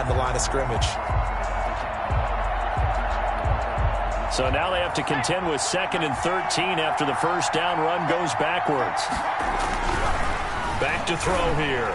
the line of scrimmage. So now they have to contend with 2nd and 13 after the first down run goes backwards. Back to throw here.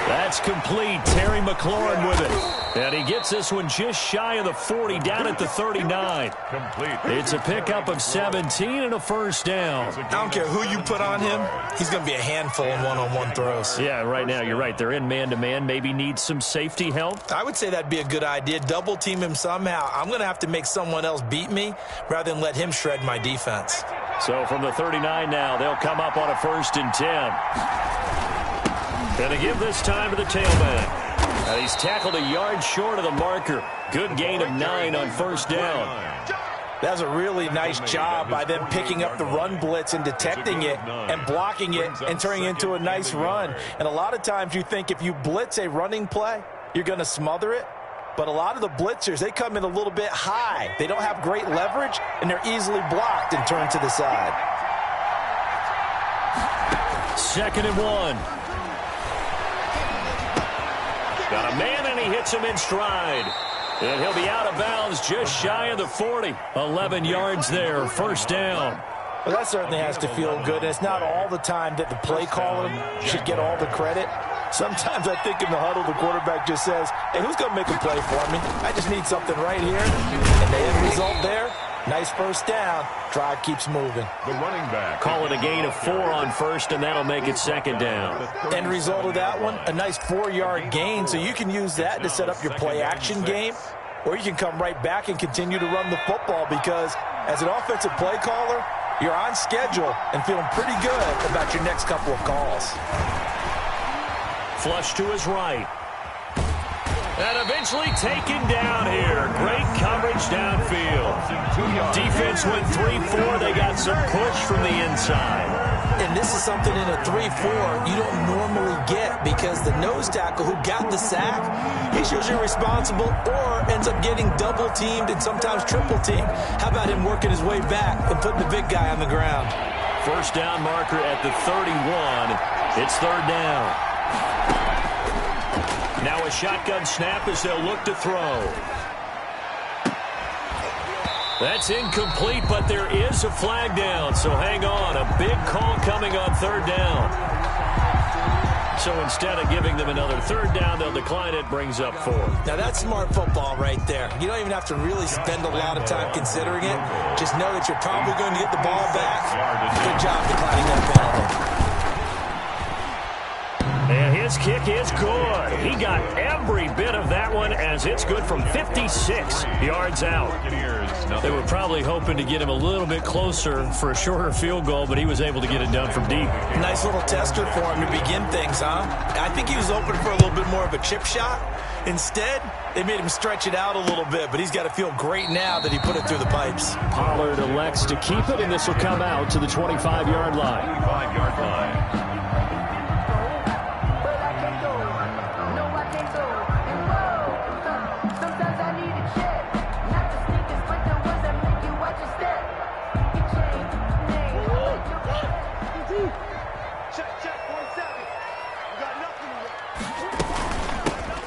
That's complete. Terry McLaurin with it. And he gets this one just shy of the 40, down at the 39. Complete. It's a pickup of 17 and a first down. I don't care who you put on him. He's going to be a handful in one-on-one throws. Yeah, right now, you're right. They're in man-to-man. Maybe needs some safety help. I would say that'd be a good idea. Double team him somehow. I'm going to have to make someone else beat me rather than let him shred my defense. So from the 39 now, they'll come up on a 1st and 10. Going to give this time to the tailback. And he's tackled a yard short of the marker. Good gain of 9 on first down. That was a really nice job by them picking up the run blitz and detecting it and blocking it and turning it into a nice run. And a lot of times you think if you blitz a running play, you're going to smother it. But a lot of the blitzers, they come in a little bit high. They don't have great leverage, and they're easily blocked and turned to the side. 2nd and 1. Got a man, and he hits him in stride. And he'll be out of bounds just shy of the 40. 11 yards there, first down. Well, that certainly has to feel good. And it's not all the time that the play caller should get all the credit. Sometimes I think in the huddle, the quarterback just says, hey, who's going to make a play for me? I just need something right here. And the end result there, nice first down. Drive keeps moving. The running back. Call it a gain of 4 on first, and that'll make it 2nd down. End result of that one, a nice 4-yard gain. So you can use that to set up your play-action game, or you can come right back and continue to run the football because as an offensive play caller, you're on schedule and feeling pretty good about your next couple of calls. Flush to his right. And eventually taken down here. Great coverage downfield. Defense went 3-4. They got some push from the inside. And this is something in a 3-4 you don't normally get because the nose tackle who got the sack, he's usually responsible or ends up getting double-teamed and sometimes triple-teamed. How about him working his way back and putting the big guy on the ground? First down marker at the 31. It's 3rd down. Now a shotgun snap as they'll look to throw. That's incomplete, but there is a flag down, so hang on. A big call coming on 3rd down. So instead of giving them another 3rd down, they'll decline it, brings up 4. Now that's smart football right there. You don't even have to really spend a lot of time considering it. Just know that you're probably going to get the ball back. Good job declining that penalty. And his kick is good. He got every bit of that one as it's good from 56 yards out. They were probably hoping to get him a little bit closer for a shorter field goal, but he was able to get it done from deep. Nice little tester for him to begin things, huh? I think he was open for a little bit more of a chip shot. Instead, they made him stretch it out a little bit, but he's got to feel great now that he put it through the pipes. Pollard elects to keep it, and this will come out to the 25-yard line. 25-yard line.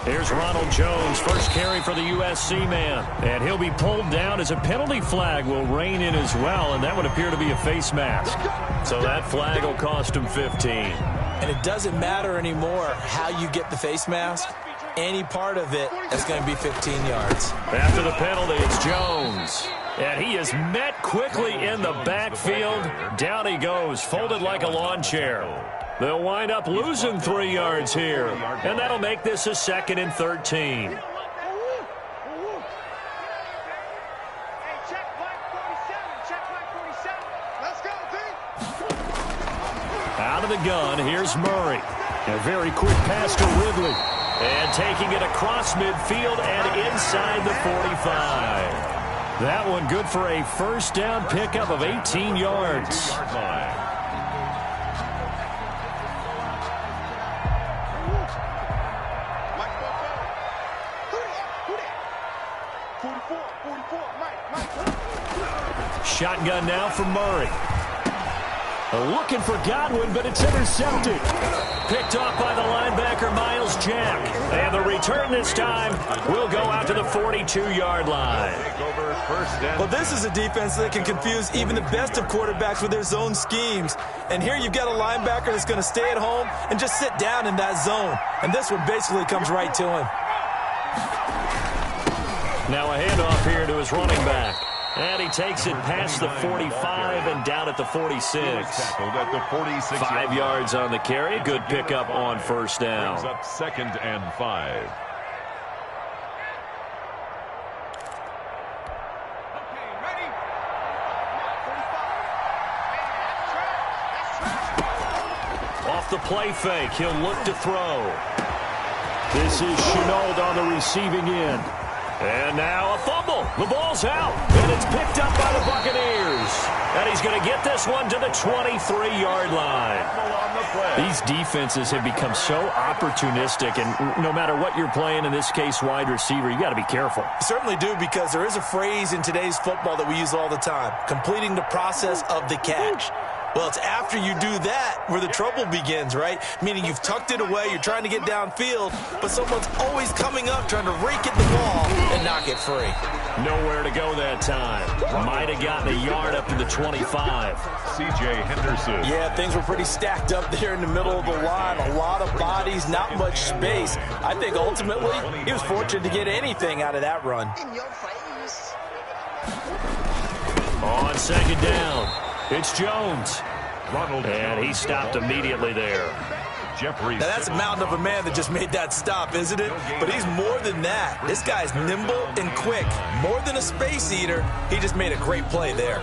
Here's Ronald Jones, first carry for the USC man. And he'll be pulled down as a penalty flag will rein in as well, and that would appear to be a face mask. So that flag will cost him 15. And it doesn't matter anymore how you get the face mask. Any part of it is going to be 15 yards. After the penalty, it's Jones. And he is met quickly in the backfield. Down he goes, folded like a lawn chair. They'll wind up losing 3 yards here. And that'll make this a 2nd and 13. Out of the gun, here's Murray. A very quick pass to Ridley. And taking it across midfield and inside the 45. That one good for a first down pickup of 18 yards. Shotgun now for Murray. Looking for Godwin, but it's intercepted. Picked off by the linebacker, Miles Jack. And the return this time will go out to the 42-yard line. Well, this is a defense that can confuse even the best of quarterbacks with their zone schemes. And here you've got a linebacker that's going to stay at home and just sit down in that zone. And this one basically comes right to him. Now a handoff here to his running back. And he takes it past the 45 and down at the 46. 5 yards on the carry. Good pickup on first down. Brings up 2nd and 5. Off the play fake, he'll look to throw. This is Chenault on the receiving end. And now a fumble. The ball's out. And it's picked up by the Buccaneers. And he's going to get this one to the 23-yard line. These defenses have become so opportunistic, and no matter what you're playing, in this case wide receiver, you got to be careful. You certainly do, because there is a phrase in today's football that we use all the time: completing the process of the catch. Well, it's after you do that where the trouble begins, right? Meaning you've tucked it away, you're trying to get downfield, but someone's always coming up trying to rake at the ball and knock it free. Nowhere to go that time. Might have gotten a yard up to the 25. C.J. Henderson. Yeah, things were pretty stacked up there in the middle of the line. A lot of bodies, not much space. I think ultimately he was fortunate to get anything out of that run. On second down, it's Jones. And he stopped immediately there. Jeffrey. Now that's a mountain of a man that just made that stop, isn't it? But he's more than that. This guy's nimble and quick. More than a space eater, he just made a great play there.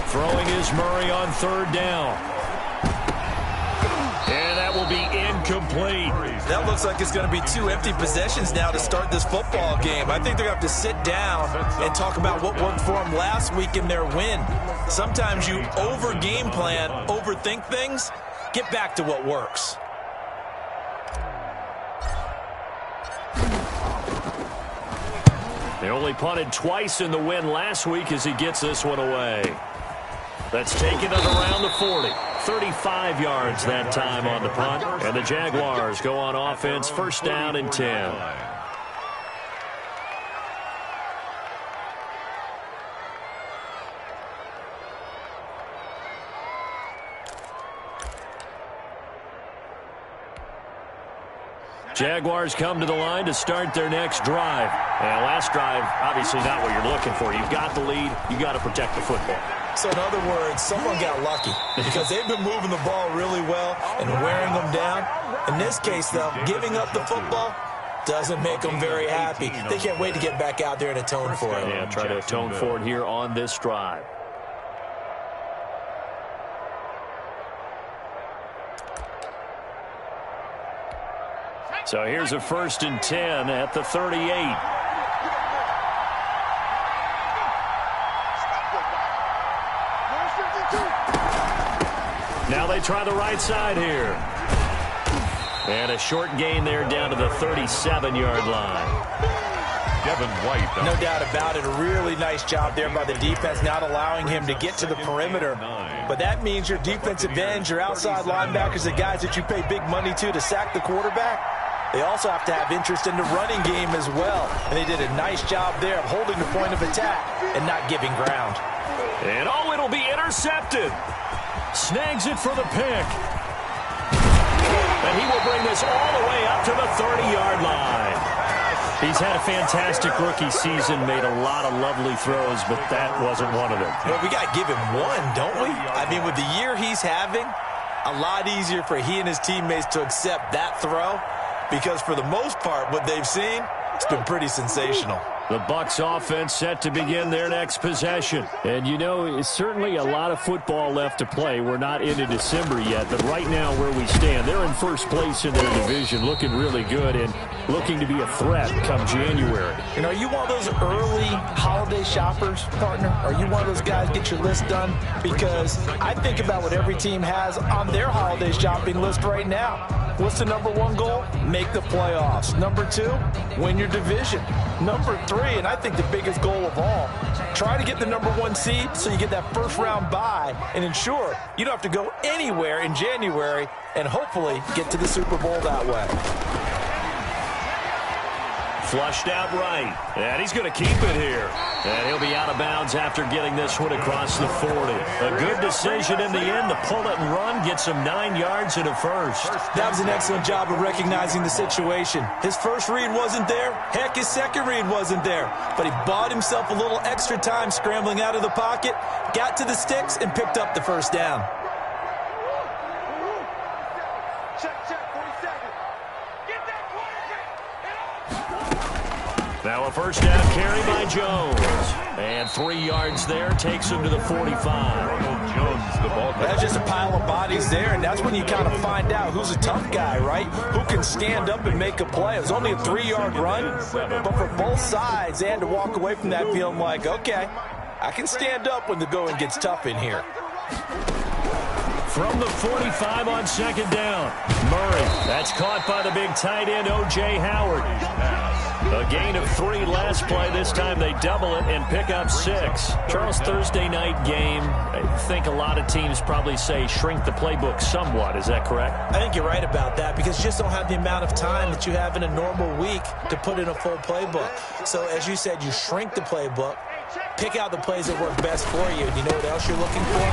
Throwing is Murray on third down. And that will be incomplete. That looks like it's going to be 2 empty possessions now to start this football game. I think they're going to have to sit down and talk about what worked for them last week in their win. Sometimes you over-game plan, overthink things. Get back to what works. They only punted twice in the win last week as he gets this one away. That's taken it around the 40. 35 yards that time on the punt. And the Jaguars go on offense, first down and 10. Jaguars come to the line to start their next drive. And last drive, obviously not what you're looking for. You've got the lead. You got to protect the football. So in other words, someone got lucky because they've been moving the ball really well and wearing them down. In this case, though, giving up the football doesn't make them very happy. They can't wait to get back out there and atone for it. Yeah, try to atone for it here on this drive. So here's a 1st and 10 at the 38. Now they try the right side here. And a short gain there down to the 37-yard line. Devin White. No doubt about it. A really nice job there by the defense, not allowing him to get to the perimeter. But that means your defensive ends, your outside linebackers, the guys that you pay big money to sack the quarterback, they also have to have interest in the running game as well. And they did a nice job there of holding the point of attack and not giving ground. And oh, it'll be intercepted. Snags it for the pick. And he will bring this all the way up to the 30-yard line. He's had a fantastic rookie season, made a lot of lovely throws, but that wasn't one of them. Well, we got to give him one, don't we? I mean, with the year he's having, a lot easier for he and his teammates to accept that throw, because for the most part, what they've seen, it's been pretty sensational. The Bucs offense set to begin their next possession. And, you know, it's certainly a lot of football left to play. We're not into December yet, but right now where we stand, they're in first place in their division, looking really good and looking to be a threat come January. You know, are you one of those early holiday shoppers, partner? Are you one of those guys get your list done? Because I think about what every team has on their holiday shopping list right now. What's the number one goal? Make the playoffs. Number 2, win your division. Number 3, and I think the biggest goal of all, try to get the number 1 seed so you get that first round bye and ensure you don't have to go anywhere in January and hopefully get to the Super Bowl that way. Flushed out right, and he's going to keep it here. And he'll be out of bounds after getting this one across the 40. A good decision in the end to pull it and run, get some 9 yards and a first. That was an excellent job of recognizing the situation. His first read wasn't there. Heck, his second read wasn't there. But he bought himself a little extra time scrambling out of the pocket, got to the sticks, and picked up the first down. Now a first down carry by Jones. And 3 yards there takes him to the 45. Jones, the ball. That's just a pile of bodies there, and that's when you kind of find out who's a tough guy, right? Who can stand up and make a play. It was only a 3-yard run, but for both sides, they had to walk away from that feeling like, okay, I can stand up when the going gets tough in here. From the 45 on second down, Murray. That's caught by the big tight end, O.J. Howard. A gain of 3 last play. This time they double it and pick up 6. Charles, Thursday night game, I think a lot of teams probably say shrink the playbook somewhat. Is that correct? I think you're right about that because you just don't have the amount of time that you have in a normal week to put in a full playbook. So as you said, you shrink the playbook, pick out the plays that work best for you. And you know what else you're looking for?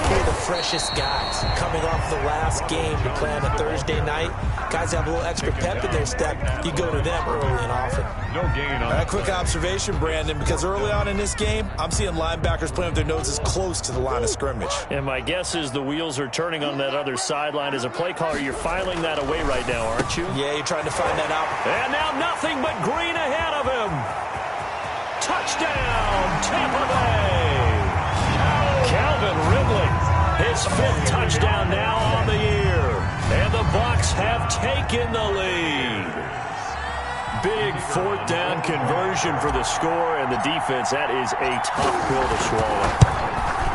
Play the freshest guys coming off the last game to play on a Thursday night. Guys have a little extra pep in their step. You go to them early and often. No gain on a quick observation, Brandon, because early on in this game, I'm seeing linebackers playing with their noses close to the line of scrimmage. And my guess is the wheels are turning on that other sideline. As a play caller, you're filing that away right now, aren't you? Yeah, you're trying to find that out. And now nothing but green ahead of him. Touchdown, Tampa Bay. Calvin Ridley, his 5th touchdown now on the year. And the Bucs have taken the lead. Big 4th down conversion for the score, and the defense, that is a tough pill to swallow.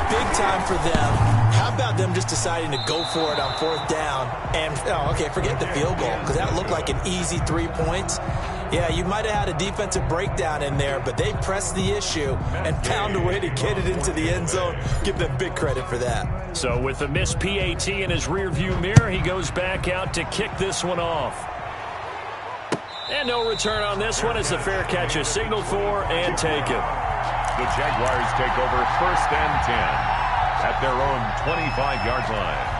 Big time for them. How about them just deciding to go for it on 4th down? And, okay, forget the field goal, because that looked like an easy 3 points. Yeah, you might have had a defensive breakdown in there, but they pressed the issue and found a way to get it into the end zone. Give them big credit for that. So with the missed PAT in his rearview mirror, he goes back out to kick this one off. And no return on this one as the fair catch is signaled for and taken. The Jaguars take over 1st and 10 at their own 25-yard line.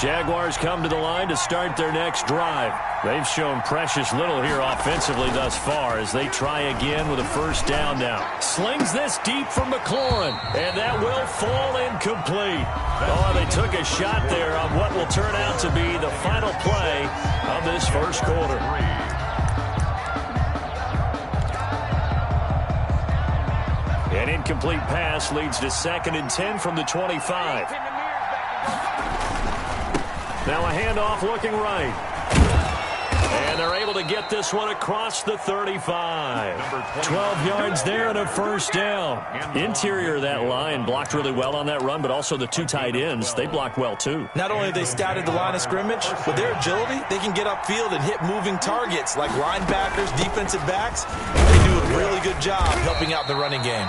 Jaguars come to the line to start their next drive. They've shown precious little here offensively thus far as they try again with a first down now. Slings this deep from McLaurin, and that will fall incomplete. Oh, they took a shot there on what will turn out to be the final play of this first quarter. An incomplete pass leads to 2nd and 10 from the 25. Now a handoff looking right. And they're able to get this one across the 35. 12 yards there and a first down. Interior of that line blocked really well on that run, but also the 2 tight ends, they blocked well too. Not only have they scouted the line of scrimmage, with their agility, they can get upfield and hit moving targets like linebackers, defensive backs. They do a really good job helping out the running game.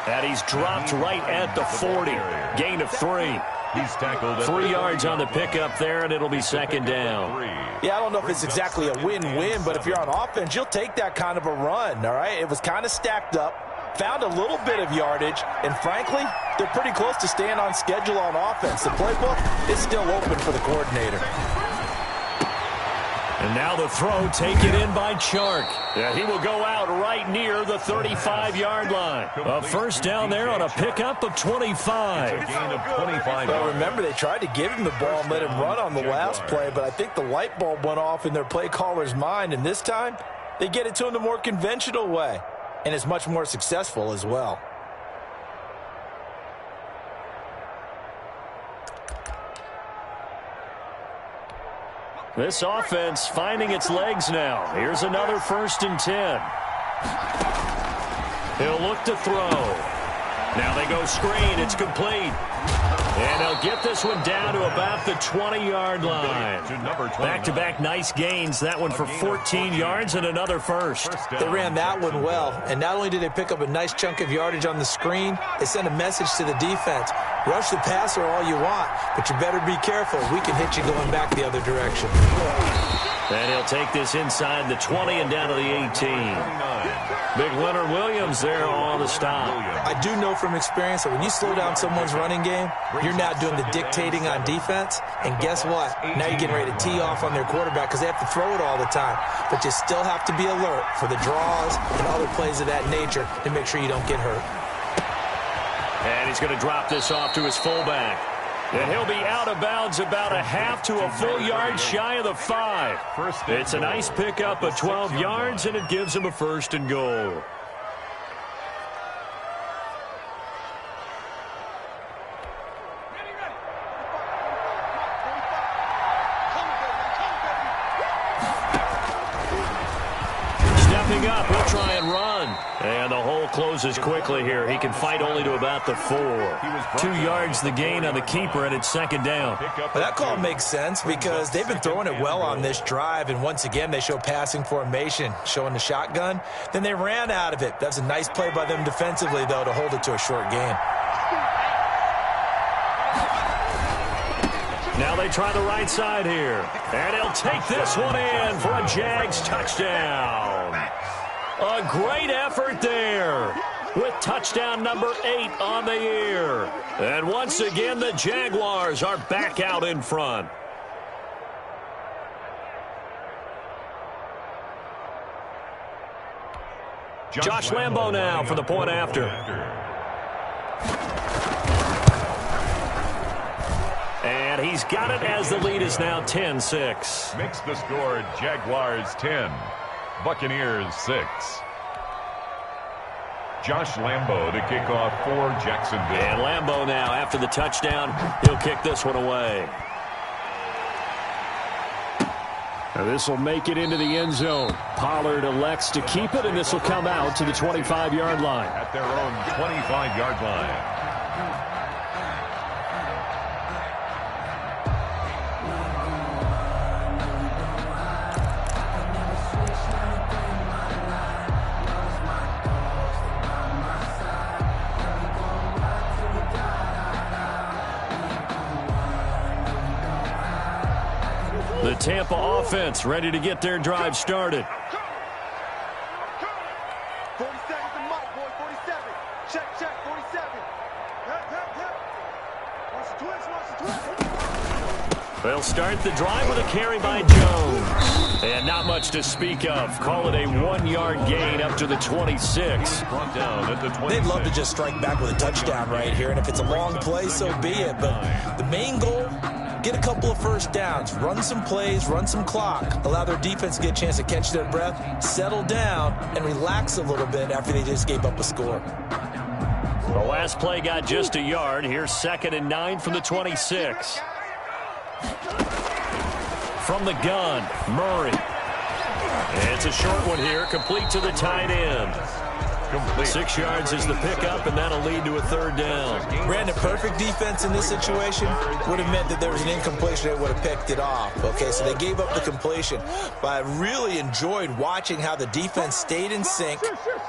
And he's dropped right at the 40. Gain of 3. He's tackled 3 yards on the pickup there, and it'll be 2nd down. Yeah, I don't know if it's exactly a win-win, but if you're on offense, you'll take that kind of a run, all right? It was kind of stacked up, found a little bit of yardage, and frankly, they're pretty close to staying on schedule on offense. The playbook is still open for the coordinator. And now the throw taken in by Chark. Yeah, he will go out right near the 35-yard line. A first down there on a pickup of 25. Gain of 25. Well, remember, they tried to give him the ball and let him run on the last play, but I think the light bulb went off in their play caller's mind, and this time they get it to him the more conventional way, and it's much more successful as well. This offense finding its legs now. Here's another 1st and 10. He'll look to throw. Now they go screen. It's complete. And they'll get this one down to about the 20-yard line. Back-to-back nice gains. That one for 14 yards and another first. They ran that one well. And not only did they pick up a nice chunk of yardage on the screen, they sent a message to the defense. Rush the passer all you want, but you better be careful. We can hit you going back the other direction. And he'll take this inside the 20 and down to the 18. Big Leonard Williams there on the stop. I do know from experience that when you slow down someone's running game, you're now doing the dictating on defense. And guess what? Now you're getting ready to tee off on their quarterback because they have to throw it all the time. But you still have to be alert for the draws and other plays of that nature to make sure you don't get hurt. And he's going to drop this off to his fullback. And he'll be out of bounds about a half to a full yard shy of the 5. It's a nice pickup of 12 yards, and it gives him a 1st and goal. Stepping up, he'll try and run. And the hole closes quickly here. He can fight only to about the 4. 2 yards the gain on the keeper, and it's 2nd down. Well, that call makes sense because they've been throwing it well on this drive, and once again they show passing formation, showing the shotgun. Then they ran out of it. That's a nice play by them defensively, though, to hold it to a short gain. Now they try the right side here. And he'll take this one in for a Jags touchdown. A great effort there with touchdown number 8 on the year. And once again, the Jaguars are back out in front. Josh Lambo now for the point after. And he's got it as the lead is now 10-6. Makes the score Jaguars 10. Buccaneers 6. Josh Lambo to kick off for Jacksonville. And Lambo now, after the touchdown, he'll kick this one away. Now this will make it into the end zone. Pollard elects to keep it, and this will come out to the 25-yard line. At their own 25-yard line. The Tampa offense ready to get their drive started. 47 to Mike, boy, 47. Check, 47. Watch the twist. They'll start the drive with a carry by Jones. And not much to speak of. Call it a 1-yard gain up to the 26. They'd love to just strike back with a touchdown right here. And if it's a long play, so be it. But the main goal, get a couple of first downs, run some plays, run some clock, allow their defense to get a chance to catch their breath, settle down, and relax a little bit after they just gave up a score. The last play got just a yard. Here's 2nd and 9 from the 26. From the gun, Murray. It's a short one here, complete to the tight end. 6 yards is the pickup, and that'll lead to a 3rd down. Brandon, perfect defense in this situation would have meant that there was an incompletion. They would have picked it off. Okay, so they gave up the completion. But I really enjoyed watching how the defense stayed in sync,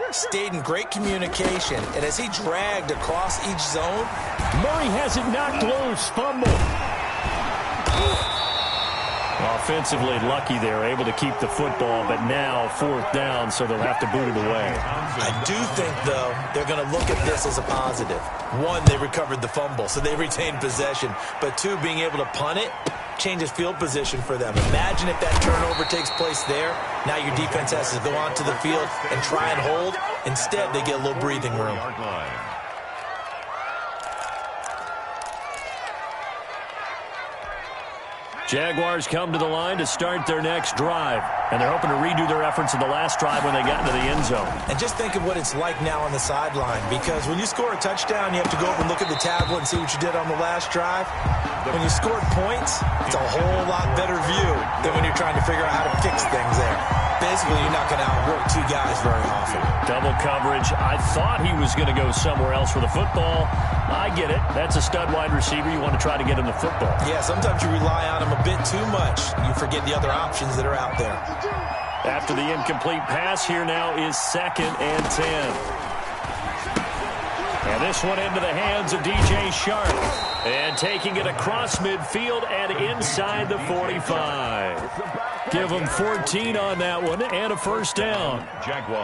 stayed in great communication, and as he dragged across each zone. Murray has it knocked loose, fumble. Offensively lucky they're able to keep the football, but now 4th down, so they'll have to boot it away. I do think, though, they're going to look at this as a positive. 1, they recovered the fumble, so they retained possession. But 2, being able to punt it changes field position for them. Imagine if that turnover takes place there. Now your defense has to go onto the field and try and hold. Instead, they get a little breathing room. Jaguars come to the line to start their next drive. And they're hoping to redo their efforts in the last drive when they got into the end zone. And just think of what it's like now on the sideline. Because when you score a touchdown, you have to go over and look at the tablet and see what you did on the last drive. When you scored points, it's a whole lot better view than when you're trying to figure out how to fix things there. Basically, you're not going to outwork two guys very often. Double coverage. I thought he was going to go somewhere else for the football. I get it. That's a stud wide receiver. You want to try to get him the football. Yeah, sometimes you rely on him a bit too much. You forget the other options that are out there. After the incomplete pass, here now is 2nd and 10. And this one into the hands of DJ Shark. And taking it across midfield and inside the 45. Give him 14 on that one and a first down.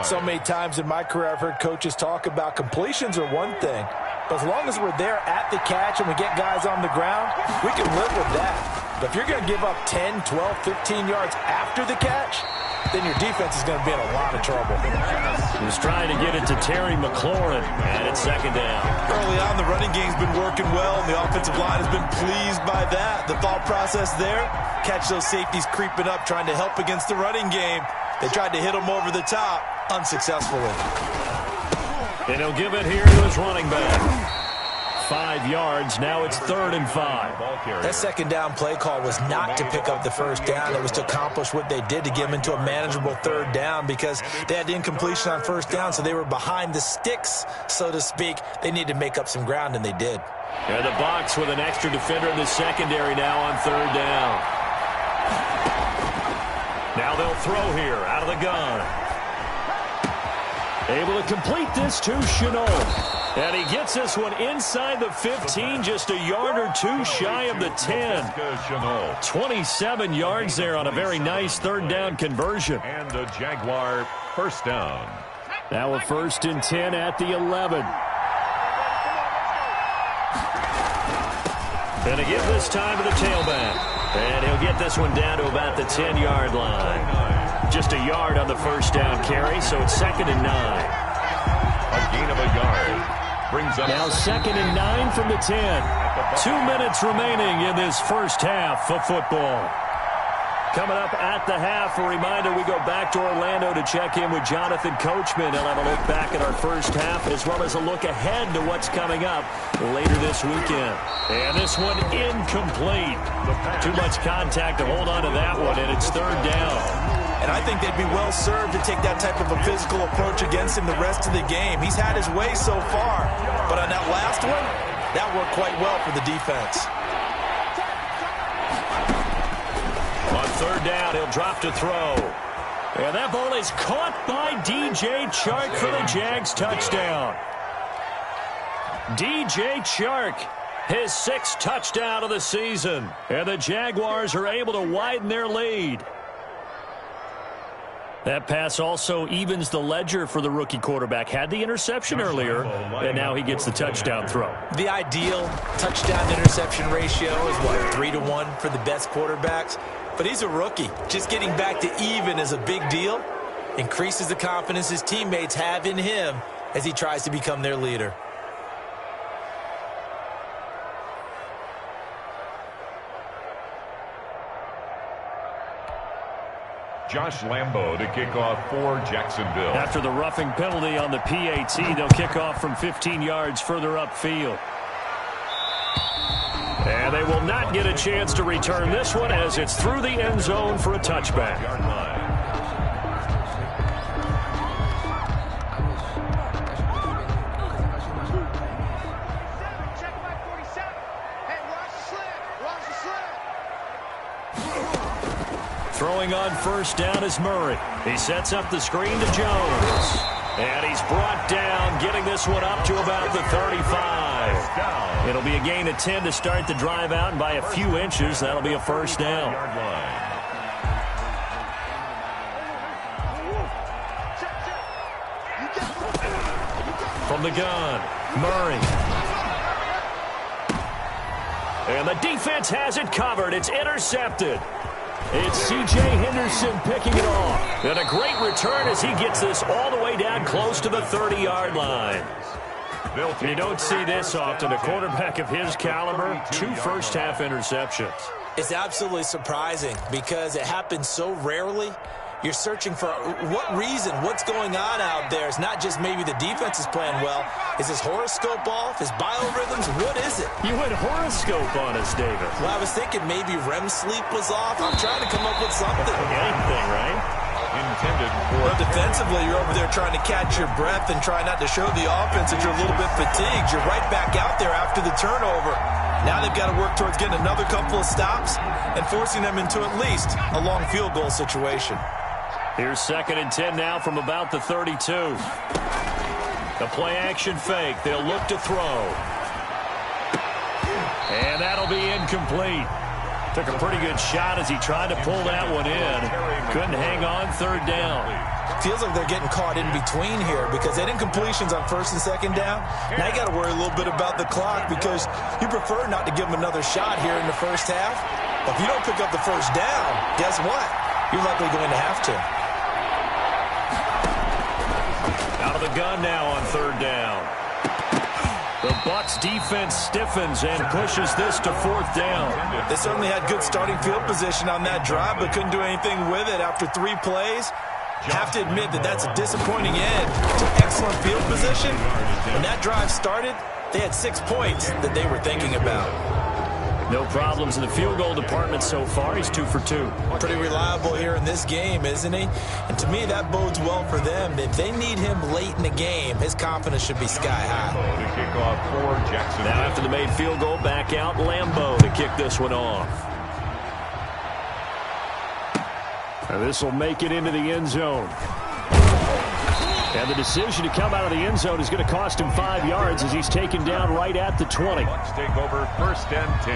So many times in my career I've heard coaches talk about completions are one thing. But as long as we're there at the catch and we get guys on the ground, we can live with that. But if you're going to give up 10, 12, 15 yards after the catch, then your defense is going to be in a lot of trouble. He's trying to get it to Terry McLaurin, and it's 2nd down. Early on, the running game's been working well, and the offensive line has been pleased by that. The thought process there, catch those safeties creeping up, trying to help against the running game. They tried to hit them over the top, unsuccessfully. And he'll give it here to his running back. 5 yards. Now it's 3rd and 5. That 2nd down play call was not to pick up the first down. It was to accomplish what they did to get them into a manageable 3rd down because they had the incompletion on 1st down, so they were behind the sticks, so to speak. They needed to make up some ground, and they did. And the box with an extra defender in the secondary now on 3rd down. Now they'll throw here out of the gun. Able to complete this to Chenault. And he gets this one inside the 15, just a yard or two shy of the 10. 27 yards there on a very nice 3rd down conversion. And the Jaguar first down. Now a 1st and 10 at the 11. And again this time to the tailback. And he'll get this one down to about the 10-yard line. Just a yard on the first down carry, so it's 2nd and 9. A gain of a yard. Brings up now 2nd and 9 from the 10. 2 minutes remaining in this first half of football. Coming up at the half, a reminder, we go back to Orlando to check in with Jonathan Coachman. He'll have a look back at our first half as well as a look ahead to what's coming up later this weekend. And this one incomplete. Too much contact to hold on to that one, and it's 3rd down. And I think they'd be well served to take that type of a physical approach against him the rest of the game. He's had his way so far, but on that last one, that worked quite well for the defense. On 3rd down, he'll drop to throw. And that ball is caught by DJ Chark for the Jags touchdown. DJ Chark, his 6th touchdown of the season. And the Jaguars are able to widen their lead. That pass also evens the ledger for the rookie quarterback. Had the interception earlier, and now he gets the touchdown throw. The ideal touchdown-interception ratio is, what, 3-to-1 for the best quarterbacks? But he's a rookie. Just getting back to even is a big deal. Increases the confidence his teammates have in him as he tries to become their leader. Josh Lambo to kick off for Jacksonville. After the roughing penalty on the PAT, they'll kick off from 15 yards further upfield. And they will not get a chance to return this one as it's through the end zone for a touchback. Throwing on first down is Murray. He sets up the screen to Jones. And he's brought down, getting this one up to about the 35. It'll be a gain of 10 to start the drive out, and by a few inches, that'll be a first down. From the gun, Murray. And the defense has it covered. It's intercepted. It's C.J. Henderson picking it off. And a great return as he gets this all the way down close to the 30-yard line. You don't see this often. A quarterback of his caliber, 2 first-half interceptions. It's absolutely surprising because it happens so rarely. You're searching for what reason, what's going on out there. It's not just maybe the defense is playing well. Is his horoscope off? His biorhythms? What is it? You went horoscope on us, David. Well, I was thinking maybe REM sleep was off. I'm trying to come up with something. Anything, right? intended for... Well, defensively, you're over there trying to catch your breath and try not to show the offense that you're a little bit fatigued. You're right back out there after the turnover. Now they've got to work towards getting another couple of stops and forcing them into at least a long field goal situation. Here's 2nd and 10 now from about the 32. The play action fake. They'll look to throw. And that'll be incomplete. Took a pretty good shot as he tried to pull that one in. Couldn't hang on 3rd down. Feels like they're getting caught in between here because they had incompletions on 1st and 2nd down. Now you got to worry a little bit about the clock because you prefer not to give them another shot here in the first half. But if you don't pick up the 1st down, guess what? You're likely going to have to. Out of the gun now on 3rd down. The Bucs defense stiffens and pushes this to 4th down. They certainly had good starting field position on that drive, but couldn't do anything with it after 3 plays. Have to admit that that's a disappointing end to excellent field position. When that drive started, they had 6 points that they were thinking about. No problems in the field goal department so far. He's 2 for 2. Pretty reliable here in this game, isn't he? And to me, that bodes well for them. If they need him late in the game, his confidence should be sky high. To kick off for Jacksonville. Now after the made field goal, back out Lambeau to kick this one off. And this will make it into the end zone. And the decision to come out of the end zone is going to cost him 5 yards as he's taken down right at the 20. Bucs take over 1st and 10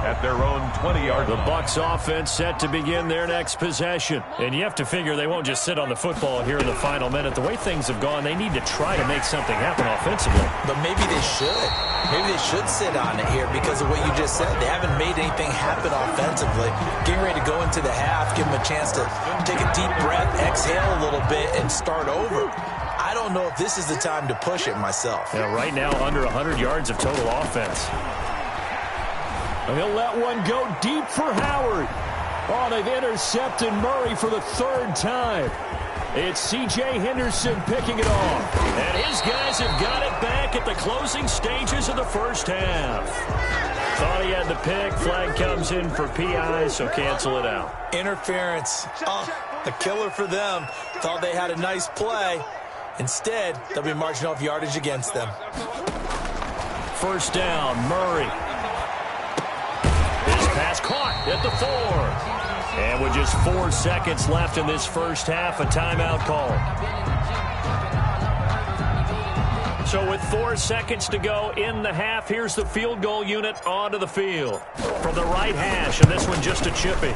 at their own 20-yard line. The Bucs offense set to begin their next possession. And you have to figure they won't just sit on the football here in the final minute. The way things have gone, they need to try to make something happen offensively. But maybe they should. Maybe they should sit on it here because of what you just said. They haven't made anything happen offensively. Getting ready to go into the half, give them a chance to take a deep breath, exhale a little bit, and start over. I don't know if this is the time to push it myself. Yeah, right now under 100 yards of total offense. He'll let one go deep for Howard. Oh, they've intercepted Murray for the 3rd time. It's C.J. Henderson picking it off. And his guys have got it back at the closing stages of the first half. Thought he had the pick. Flag comes in for PI, so cancel it out. Interference. Oh, a killer for them. Thought they had a nice play. Instead, they'll be marching off yardage against them. 1st down, Murray. His pass caught at the 4. And with just 4 seconds left in this first half, a timeout call. So with 4 seconds to go in the half, here's the field goal unit onto the field. From the right hash, and this one just a chippy.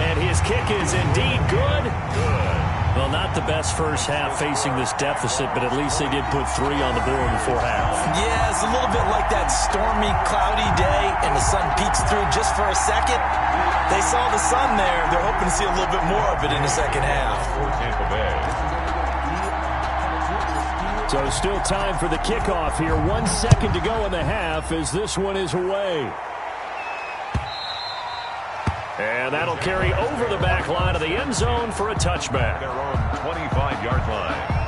And his kick is indeed good. Well, not the best first half facing this deficit, but at least they did put 3 on the board before half. Yeah, it's a little bit like that stormy, cloudy day, and the sun peeks through just for a second. They saw the sun there. They're hoping to see a little bit more of it in the second half. For Tampa Bay. So still time for the kickoff here. 1 second to go in the half as this one is away. And that'll carry over the back line of the end zone for a touchback. Their own 25-yard line.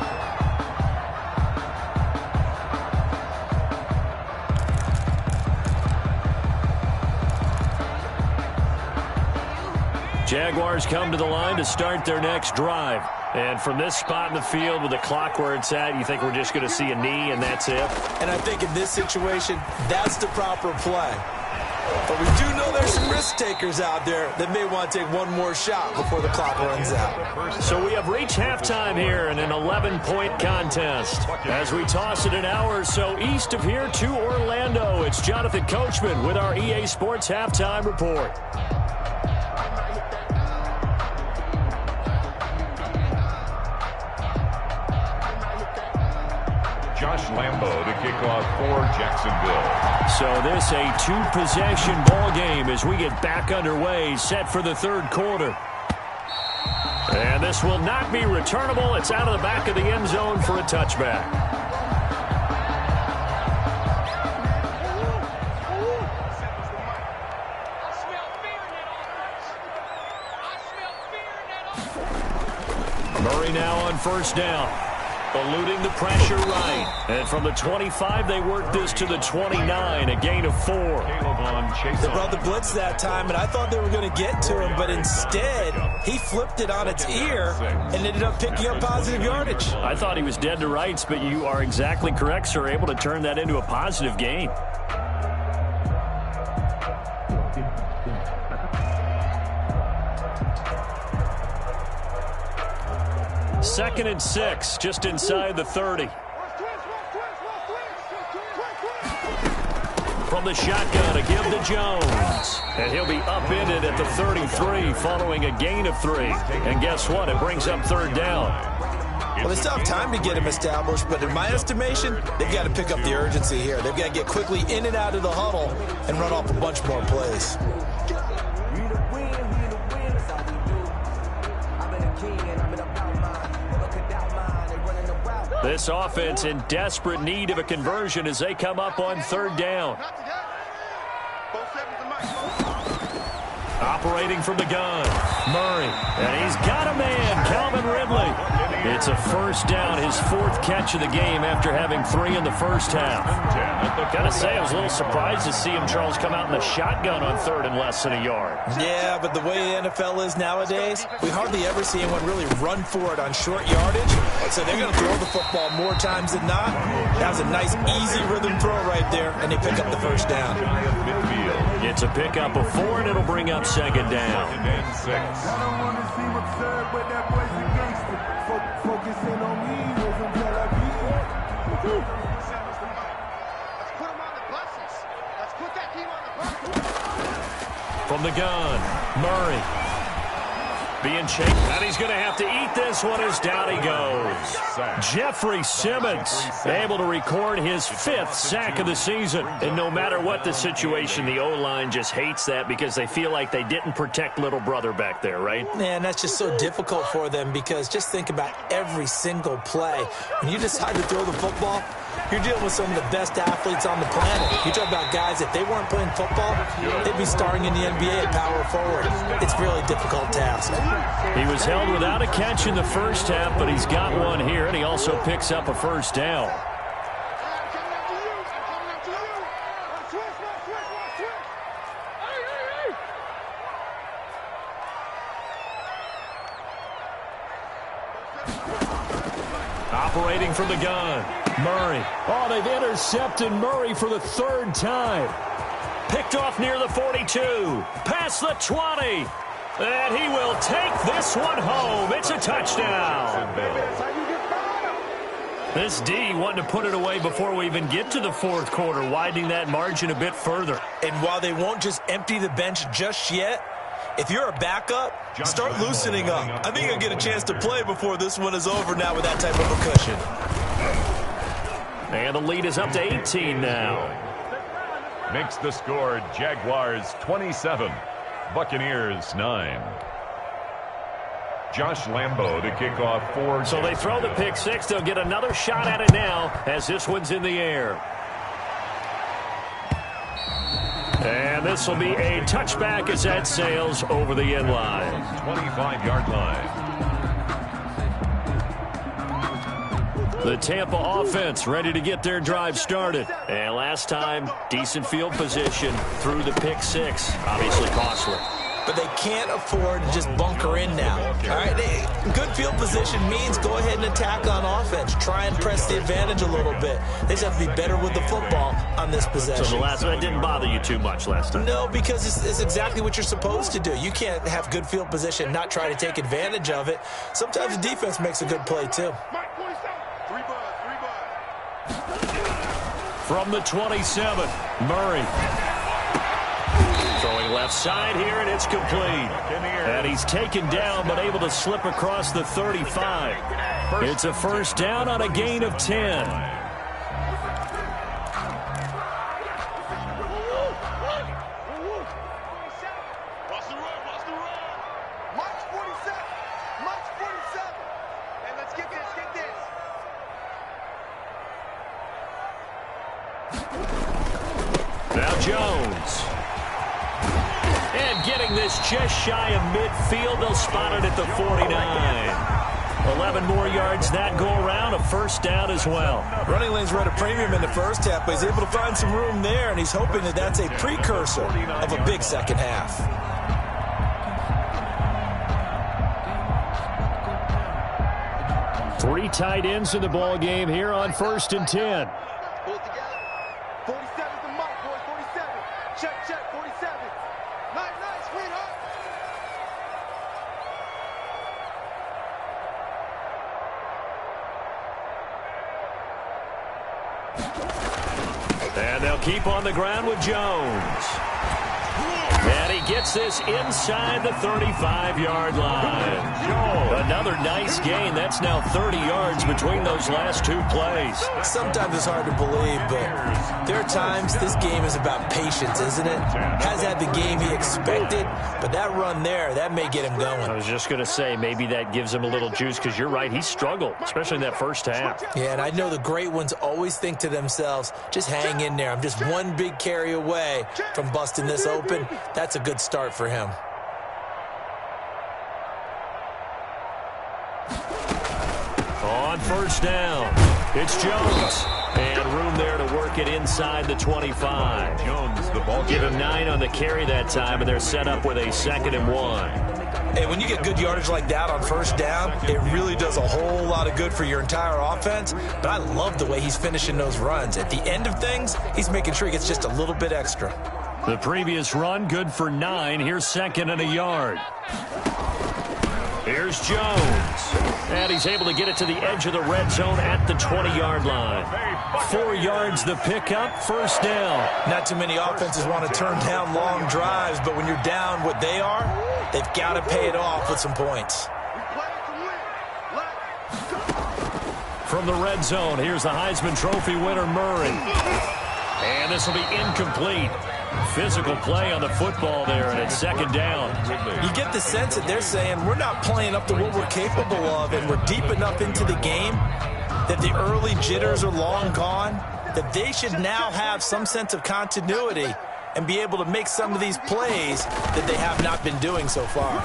Jaguars come to the line to start their next drive. And from this spot in the field with the clock where it's at, you think we're just going to see a knee and that's it? And I think in this situation, that's the proper play. But we do know there's some risk takers out there that may want to take one more shot before the clock runs out. So we have reached halftime here in an 11-point contest. As we toss it an hour or so east of here to Orlando, it's Jonathan Coachman with our EA Sports Halftime Report. Josh Lambeau to kick off for Jacksonville. So this a 2-possession ball game as we get back underway, set for the 3rd quarter. And this will not be returnable. It's out of the back of the end zone for a touchback. Murray now on 1st down. Eluding the pressure right. And from the 25, they worked this to the 29, a gain of 4. They brought the blitz that time, and I thought they were going to get to him, but instead, he flipped it on its ear and ended up picking up positive yardage. I thought he was dead to rights, but you are exactly correct, sir, able to turn that into a positive gain. Second and 6, just inside the 30. From the shotgun, a give to Jones. And he'll be upended at the 33 following a gain of 3. And guess what? It brings up third down. Well, they still have time to get him established, but in my estimation, they've got to pick up the urgency here. They've got to get quickly in and out of the huddle and run off a bunch more plays. This offense in desperate need of a conversion as they come up on third down. Operating from the gun, Murray. And he's got a man, Calvin Ridley. It's a first down, his 4th catch of the game after having 3 in the first half. Gotta say, I was a little surprised to see him, Charles, come out in the shotgun on third and less than a yard. Yeah, but the way the NFL is nowadays, we hardly ever see anyone really run for it on short yardage. So they're going to throw the football more times than not. That was a nice, easy rhythm throw right there, and they pick up the first down. It's a pickup of 4, and it'll bring up second down. From the gun, Murray. Being chased, and he's going to have to eat this one as down he goes. Jeffrey Simmons able to record his 5th sack of the season. And no matter what the situation, the O-line just hates that because they feel like they didn't protect little brother back there, right? Man, that's just so difficult for them because just think about every single play. When you decide to throw the football, you're dealing with some of the best athletes on the planet. You talk about guys, if they weren't playing football, they'd be starring in the NBA at power forward. It's a really difficult task. He was held without a catch in the first half, but he's got one here, and he also picks up a first down. Operating from the gun, Murray. Oh, they've intercepted Murray for the 3rd time. Picked off near the 42, past the 20. And he will take this one home. It's a touchdown. This D wanting to put it away before we even get to the 4th quarter, widening that margin a bit further. And while they won't just empty the bench just yet, if you're a backup, start loosening up. I think you'll get a chance to play before this one is over now with that type of a cushion. And the lead is up to 18 now. Makes the score Jaguars 27, Buccaneers 9. Josh Lambo to kick off 4. So they throw the pick 6. They'll get another shot at it now as this one's in the air. And this will be a touchback as that sails over the end line. 25-yard line. The Tampa offense ready to get their drive started. And last time, decent field position through the pick 6. Obviously costly. But they can't afford to just bunker in now. All right, good field position means go ahead and attack on offense. Try and press the advantage a little bit. They just have to be better with the football on this possession. So the last one didn't bother you too much last time? No, because it's exactly what you're supposed to do. You can't have good field position, not try to take advantage of it. Sometimes the defense makes a good play, too. From the 27, Murray. Throwing left side here, and it's complete. And he's taken down, but able to slip across the 35. It's a first down on a gain of 10. Now Jones. And getting this just shy of midfield. They'll spot it at the 49. 11 more yards that go around, a first down as well. Running lanes were at a premium in the first half, but he's able to find some room there, and he's hoping that that's a precursor of a big second half. Three tight ends in the ball game here on 1st and 10. Pull it together. 47's the mark, boys. 47. Check, 47. Nice, sweetheart. And they'll keep on the ground with Jones. And he gets this inside the 35-yard line. Another nice gain. That's now 30 yards between those last two plays. Sometimes it's hard to believe, but there are times this game is about patience, isn't it? Has had the game he expected, but that run there, that may get him going. I was just going to say, maybe that gives him a little juice, because you're right, he struggled, especially in that first half. Yeah, and I know the great ones always think to themselves, just hang in there. I'm just one big carry away from busting this open. That's a good start for him. On first down, it's Jones. And room there to work it inside the 25. Jones, the ball. Give him 9 on the carry that time, and they're set up with a 2nd and 1. Hey, when you get good yardage like that on first down, it really does a whole lot of good for your entire offense. But I love the way he's finishing those runs. At the end of things, he's making sure he gets just a little bit extra. The previous run, good for 9. Here's 2nd and a yard. Here's Jones. And he's able to get it to the edge of the red zone at the 20-yard line. 4 yards the pickup, first down. Not too many offenses want to turn down long drives, but when you're down what they are, they've got to pay it off with some points. From the red zone, here's the Heisman Trophy winner, Murray. And this will be incomplete. Physical play on the football there, and it's 2nd down. You get the sense that they're saying we're not playing up to what we're capable of, and we're deep enough into the game that the early jitters are long gone, that they should now have some sense of continuity and be able to make some of these plays that they have not been doing so far.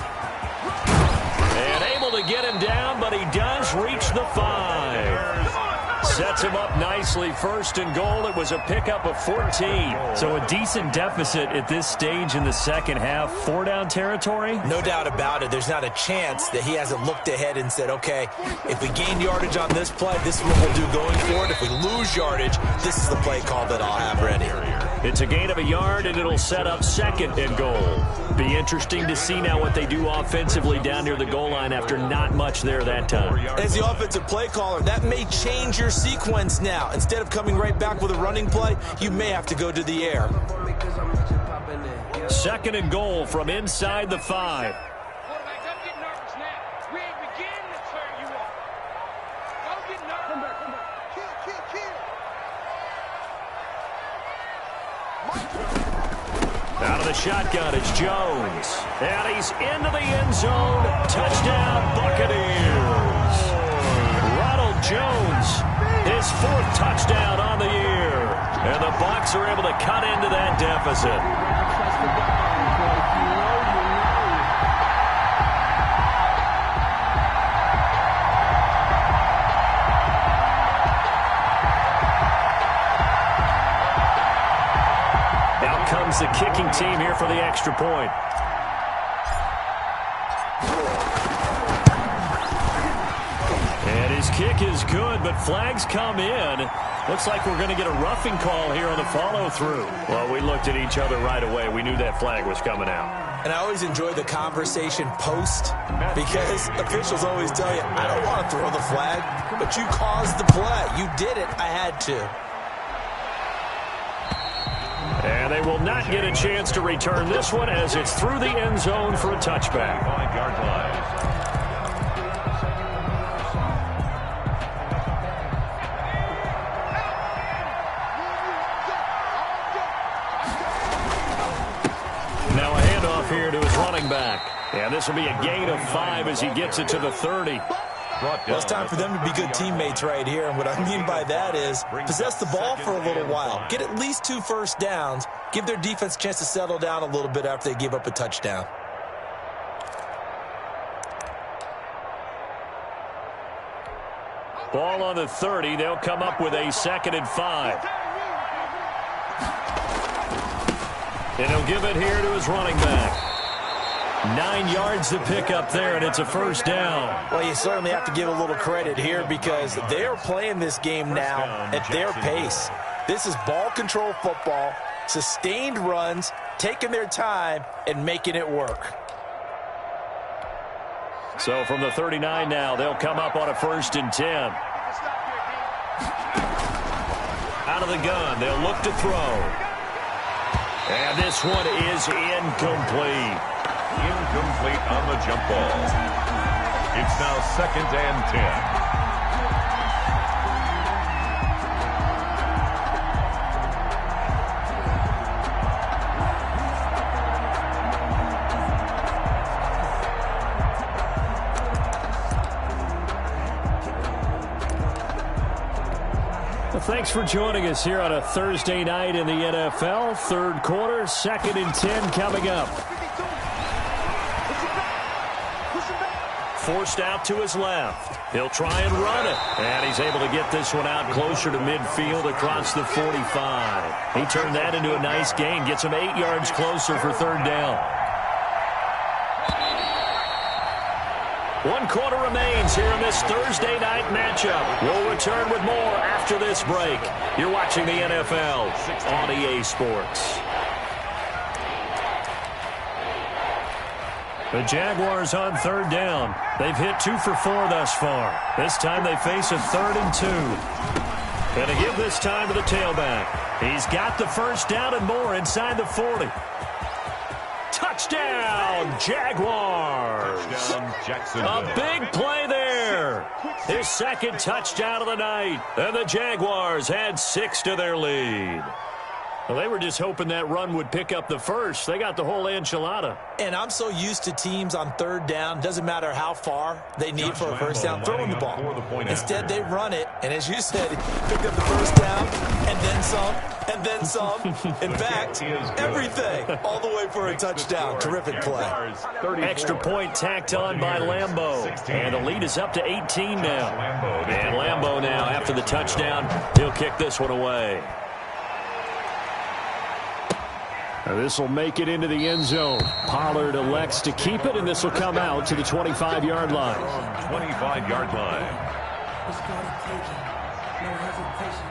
And able to get him down, but he does reach the 5. Sets him up nicely, 1st and goal. It was a pickup of 14. So a decent deficit at this stage in the second half. 4-down territory? No doubt about it. There's not a chance that he hasn't looked ahead and said, okay, if we gain yardage on this play, this is what we'll do going forward. If we lose yardage, this is the play call that I'll have ready. It's a gain of a yard, and it'll set up 2nd and goal. Be interesting to see now what they do offensively down near the goal line after not much there that time. As the offensive play caller, that may change your sequence now. Instead of coming right back with a running play, you may have to go to the air. 2nd and goal from inside the 5. Quarterback, don't get nervous now. We ain't beginning to tear you up. Don't get nervous. Come back. Out of the shotgun, it's Jones. And he's into the end zone. Touchdown, Buccaneers. Ronald Jones, his 4th touchdown on the year. And the Bucs are able to cut into that deficit. Now comes the kicking team here for the extra point. And his kick is good, but flags come in. Looks like we're going to get a roughing call here on the follow-through. Well, we looked at each other right away. We knew that flag was coming out. And I always enjoy the conversation post, because officials always tell you, I don't want to throw the flag, but you caused the play. You did it. I had to. And they will not get a chance to return this one as it's through the end zone for a touchback. 5-yard line. Now a handoff here to his running back. And this will be a gain of 5 as he gets it to the 30. Well, it's time for them to be good teammates right here. And what I mean by that is possess the ball for a little while. Get at least 2 first downs. Give their defense a chance to settle down a little bit after they give up a touchdown. Ball on the 30. They'll come up with a 2nd and 5. And he'll give it here to his running back. 9 yards to pick up there, and it's a 1st down. Well, you certainly have to give a little credit here because they are playing this game now at their pace. This is ball control football, sustained runs, taking their time, and making it work. So from the 39 now, they'll come up on a 1st and 10. Out of the gun, they'll look to throw. And this one is incomplete. Incomplete on the jump ball. It's now 2nd and 10. Thanks for joining us here on a Thursday night in the NFL. 3rd quarter, 2nd and 10 coming up. Forced out to his left. He'll try and run it. And he's able to get this one out closer to midfield across the 45. He turned that into a nice gain. Gets him 8 yards closer for 3rd down. 1 quarter remains here in this Thursday night matchup. We'll return with more after this break. You're watching the NFL on EA Sports. The Jaguars on 3rd down. They've hit 2 for 4 thus far. This time they face a 3rd and 2. Gonna give this time to the tailback. He's got the 1st down and more inside the 40. Touchdown, Jaguars. Touchdown, a big play there. His 2nd touchdown of the night. And the Jaguars had 6 to their lead. Well, they were just hoping that run would pick up the 1st. They got the whole enchilada. And I'm so used to teams on 3rd down, doesn't matter how far they need for a 1st down, throwing the ball. Instead, they run it, and as you said, pick up the 1st down, and then some, and then some. In fact, everything, all the way for a touchdown. Terrific play. Extra point tacked on by Lambeau. And the lead is up to 18 now. And Lambeau now, after the touchdown, he'll kick this one away. This will make it into the end zone. Pollard elects to keep it, and this will come out to the 25-yard line. 25-yard line. It's called a taking. No hesitation.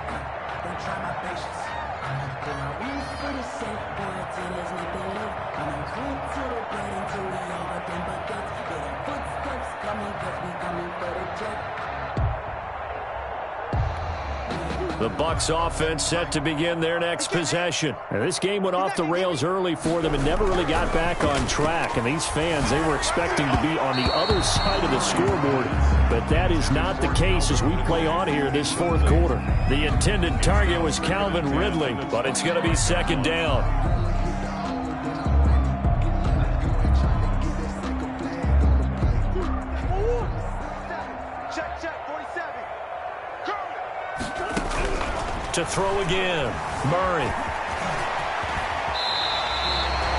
Don't try my patience. I'm a one for the safe boy till there's nothing left. I'm a clean to the bread until we all up in buckets. Yeah, the footsteps coming, cause we coming for the jet. The Bucs offense set to begin their next possession. Now, this game went off the rails early for them and never really got back on track. And these fans, they were expecting to be on the other side of the scoreboard. But that is not the case as we play on here this 4th quarter. The intended target was Calvin Ridley, but it's going to be 2nd down. To throw again, Murray.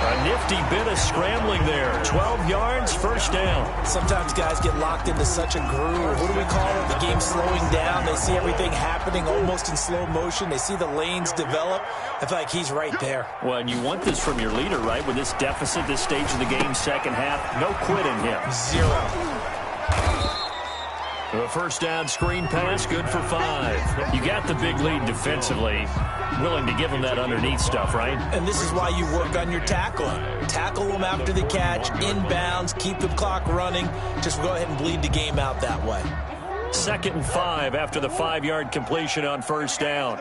A nifty bit of scrambling there. 12 yards, 1st down. Sometimes guys get locked into such a groove. What do we call it? The game's slowing down. They see everything happening almost in slow motion. They see the lanes develop. I feel like he's right there. Well, and you want this from your leader, right? With this deficit, this stage of the game, 2nd half, no quitting him. 0. A 1st down screen pass, good for 5. You got the big lead defensively. Willing to give them that underneath stuff, right? And this is why you work on your tackling. Tackle them after the catch, inbounds, keep the clock running. Just go ahead and bleed the game out that way. 2nd and 5 after the 5-yard completion on 1st down.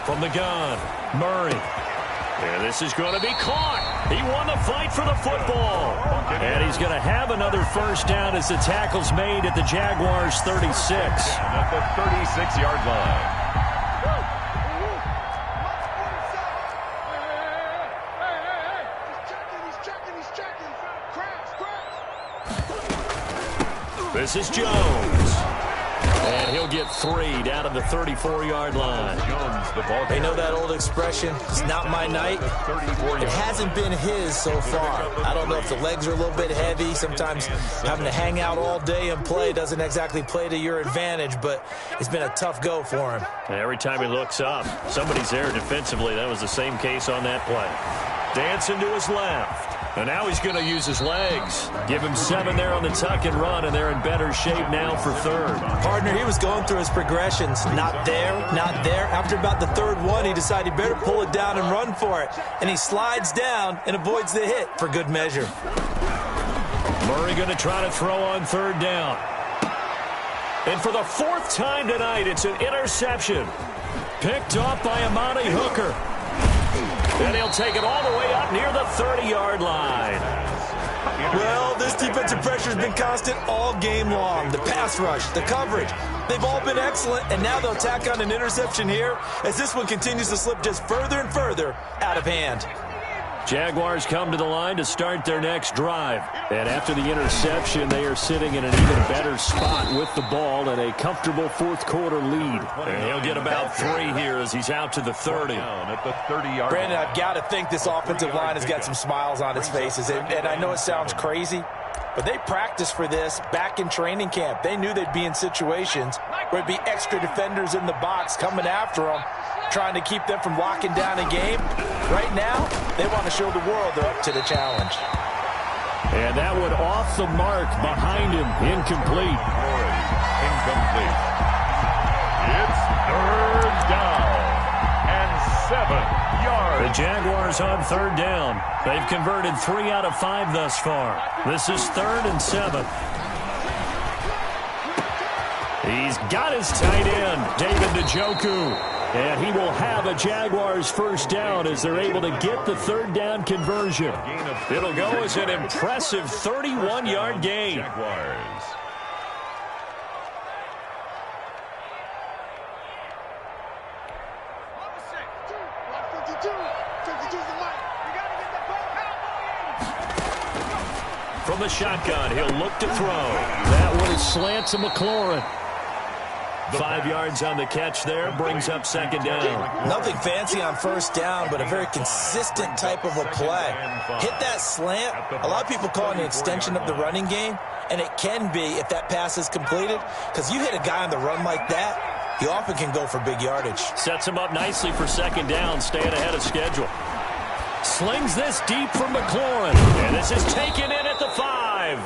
From the gun, Murray. And this is going to be caught. He won the fight for the football. And he's going to have another 1st down as the tackle's made at the Jaguars' 36. At the 36-yard line. This is Jones. And he'll get 3 down to the 34-yard line. They know that old expression, it's not my night. It hasn't been his so far. I don't know if the legs are a little bit heavy. Sometimes having to hang out all day and play doesn't exactly play to your advantage, but it's been a tough go for him. And every time he looks up, somebody's there defensively. That was the same case on that play. Dancing to his left. And now he's going to use his legs. Give him 7 there on the tuck and run, and they're in better shape now for third. Partner, he was going through his progressions. Not there, not there. After about the third one, he decided he better pull it down and run for it. And he slides down and avoids the hit for good measure. Murray going to try to throw on third down. And for the 4th time tonight, it's an interception. Picked off by Amani Hooker. And he'll take it all the way up near the 30-yard line. Well, this defensive pressure has been constant all game long. The pass rush, the coverage, they've all been excellent, and now they'll tack on an interception here as this one continues to slip just further and further out of hand. Jaguars come to the line to start their next drive. And after the interception, they are sitting in an even better spot with the ball and a comfortable 4th quarter lead. And he'll get about 3 here as he's out to the 30. Brandon, I've got to think this offensive line has got some smiles on its faces. And I know it sounds crazy, but they practiced for this back in training camp. They knew they'd be in situations where it'd be extra defenders in the box coming after them, trying to keep them from locking down a game. Right now, they want to show the world they're up to the challenge. And that one off the mark behind him. Incomplete. Incomplete. It's 3rd down and 7 yards. The Jaguars on 3rd down. They've converted 3 out of 5 thus far. This is 3rd and 7. He's got his tight end, David Njoku. And he will have a Jaguars 1st down as they're able to get the 3rd down conversion. It'll go as an impressive 31-yard gain. Jaguars. From the shotgun, he'll look to throw. That one is slant to McLaurin. 5 yards on the catch there, brings up 2nd down. Nothing fancy on 1st down, but a very consistent type of a play. Hit that slant. A lot of people call it an extension of the running game, and it can be if that pass is completed, because you hit a guy on the run like that, he often can go for big yardage. Sets him up nicely for 2nd down, staying ahead of schedule. Slings this deep for McLaurin, and this is taken in at the 5.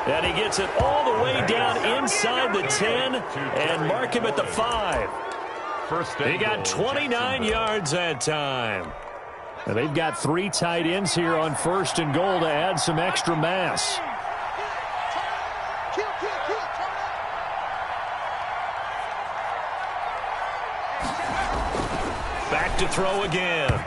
And he gets it all the way down inside the 10 and mark him at the 5. He got 29 yards that time. And they've got 3 tight ends here on 1st and goal to add some extra mass. Back to throw again.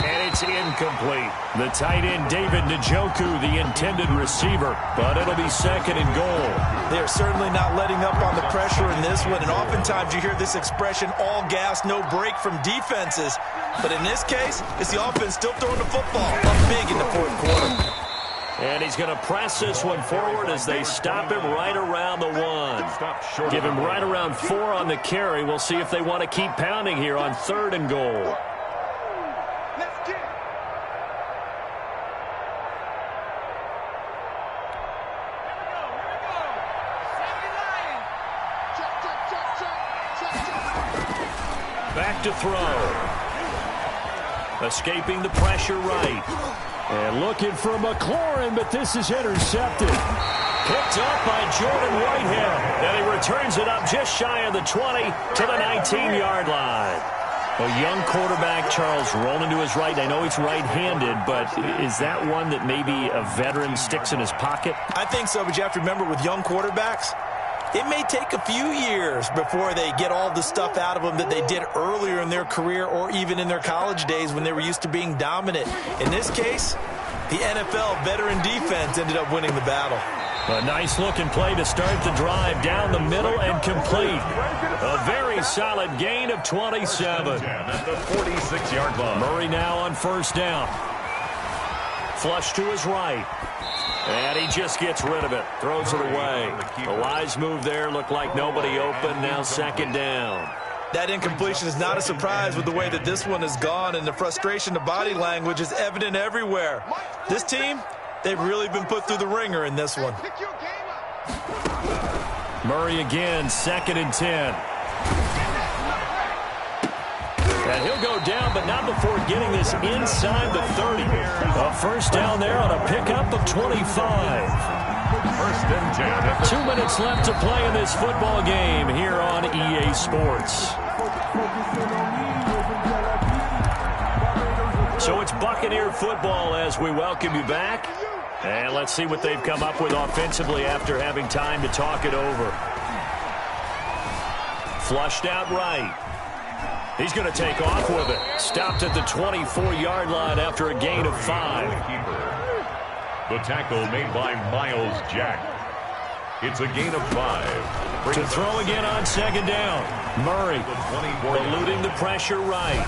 And it's incomplete. The tight end, David Njoku, the intended receiver. But it'll be 2nd and goal. They're certainly not letting up on the pressure in this one. And oftentimes you hear this expression, all gas, no break from defenses. But in this case, it's the offense still throwing the football up big in the 4th quarter. And he's going to press this one forward as they stop him right around the 1. Give him right around 4 on the carry. We'll see if they want to keep pounding here on 3rd and goal. Back to throw. Escaping the pressure right. And looking for McLaurin, but this is intercepted. Picked up by Jordan Whitehead. And he returns it up just shy of the 20 to the 19-yard line. A young quarterback, Charles, rolling to his right. I know he's right-handed, but is that one that maybe a veteran sticks in his pocket? I think so, but you have to remember with young quarterbacks, it may take a few years before they get all the stuff out of them that they did earlier in their career or even in their college days when they were used to being dominant. In this case, the NFL veteran defense ended up winning the battle. A nice-looking play to start the drive down the middle and complete. A very solid gain of 27. At the 46-yard line. Murray now on 1st down. Flush to his right. And he just gets rid of it. Throws it away. A wise move there. Looked like nobody open. Now second down. That incompletion is not a surprise with the way that this one has gone, and the frustration, the body language is evident everywhere. This team, they've really been put through the ringer in this one. Murray again, 2nd and 10. And he'll go down, but not before getting this inside the 30. A first down there on a pickup of 25. 1st and 10. 2 minutes left to play in this football game here on EA Sports. So it's Buccaneer football as we welcome you back. And let's see what they've come up with offensively after having time to talk it over. Flushed out right. He's going to take off with it. Stopped at the 24-yard line after a gain of 5. The tackle made by Miles Jack. It's a gain of 5. To throw again on 2nd down. Murray eluding the pressure right.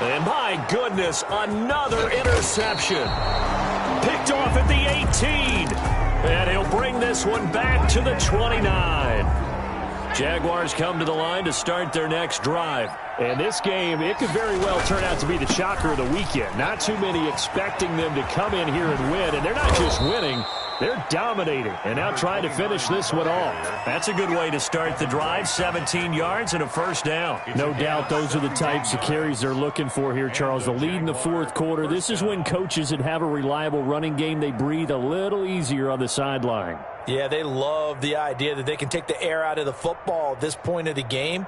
And my goodness, another interception. Picked off at the 18. And he'll bring this one back to the 29. Jaguars come to the line to start their next drive. And this game, it could very well turn out to be the shocker of the weekend. Not too many expecting them to come in here and win. And they're not just winning, they're dominating. And now trying to finish this one off. That's a good way to start the drive. 17 yards and a first down. No doubt those are the types of carries they're looking for here, Charles. The lead in the 4th quarter. This is when coaches that have a reliable running game, they breathe a little easier on the sideline. Yeah, they love the idea that they can take the air out of the football at this point of the game.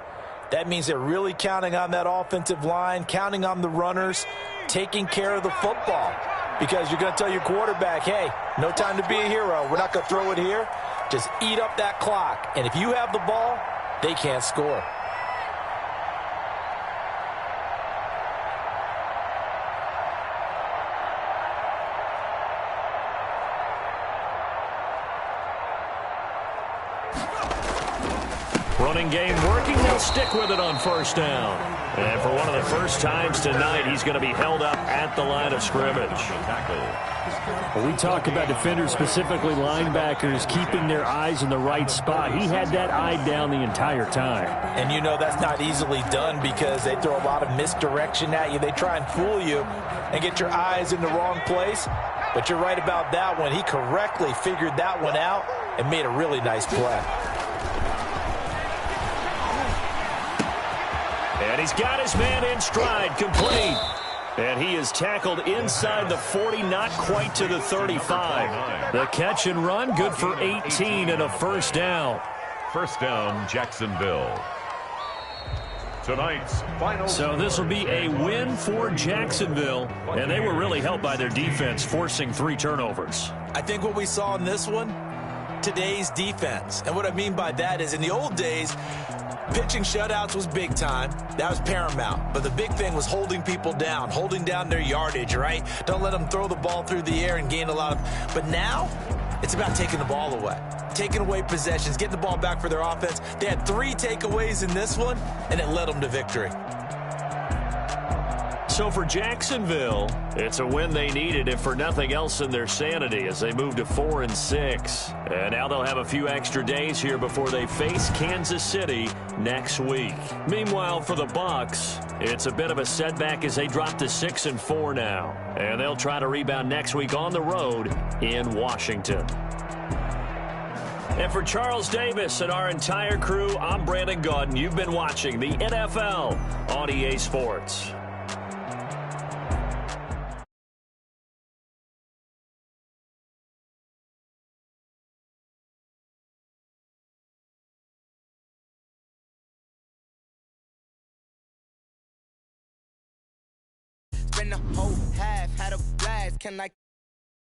That means they're really counting on that offensive line, counting on the runners, taking care of the football. Because you're going to tell your quarterback, hey, no time to be a hero. We're not going to throw it here. Just eat up that clock. And if you have the ball, they can't score. Running game working. They'll stick with it on 1st down. And for one of the first times tonight, he's going to be held up at the line of scrimmage. Tackle. When we talk about defenders, specifically linebackers, keeping their eyes in the right spot, he had that eye down the entire time. And you know that's not easily done because they throw a lot of misdirection at you. They try and fool you and get your eyes in the wrong place. But you're right about that one. He correctly figured that one out and made a really nice play. And he's got his man in stride, complete. And he is tackled inside the 40, not quite to the 35. The catch and run, good for 18 and a first down. 1st down, Jacksonville. Tonight's final. So this will be a win for Jacksonville. And they were really helped by their defense, forcing 3 turnovers. I think what we saw in this one, today's defense. And what I mean by that is in the old days, pitching shutouts was big time. That was paramount. But the big thing was holding people down, holding down their yardage, right? Don't let them throw the ball through the air and gain a lot of. But now, it's about taking the ball away, taking away possessions, getting the ball back for their offense. They had 3 takeaways in this one, and it led them to victory. So for Jacksonville, it's a win they needed, if for nothing else in their sanity, as they move to 4-6. And now they'll have a few extra days here before they face Kansas City next week. Meanwhile, for the Bucs, it's a bit of a setback as they drop to 6-4 now. And they'll try to rebound next week on the road in Washington. And for Charles Davis and our entire crew, I'm Brandon Gaudin. You've been watching the NFL on EA Sports. Spend the whole half, had a blast, can I